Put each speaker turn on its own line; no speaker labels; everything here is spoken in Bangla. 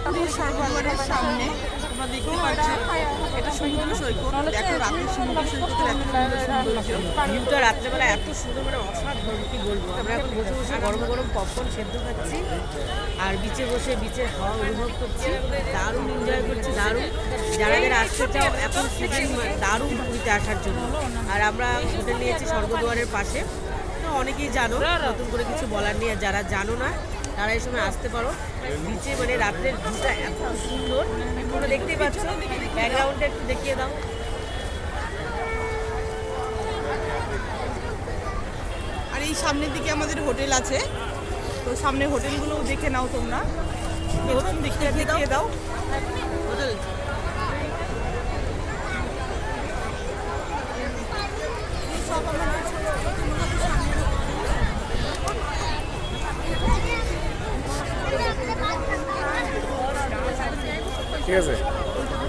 পুরীর স্বর্গদ্বারের সামনে তোমরা দেখতে পাচ্ছ এটা সমুদ্র সৈকত। দেখো রাতের সমুদ্র সৈকতের এত সুন্দর সৌন্দর্য, ভিউটা রাত্রেবেলা এত সুন্দর, মানে অসাধারণ কি বলবো। আমরা এখন বসে বসে গরম গরম পপকর্ন সেদ্ধ খাচ্ছি আর বিচে বসে বিচের হাওয়া অনুভব করছি, দারুণ এনজয় করছি, দারুণ। যারা যারা আসতে চাও এখন সিজন দারুণ পুরীতে আসার জন্য। আর আমরা হোটেল নিয়েছি স্বর্গদ্বারের পাশে, তো অনেকেই জানো, নতুন করে কিছু বলার নেই। আর যারা জানো না তারা এই সময় আসতে পারো বিচে, মানে রাত্রের ভিউটা এত সুন্দর তোমরা দেখতেই পাচ্ছ। ব্যাকগ্রাউন্ডটা একটু দেখিয়ে দাও। আর এই সামনের দিকে আমাদের হোটেল আছে, তো সামনের হোটেলগুলোও দেখে নাও তোমরা। প্রথম দিকটা দেখিয়ে দাও হোটেল।
ঠিক আছে।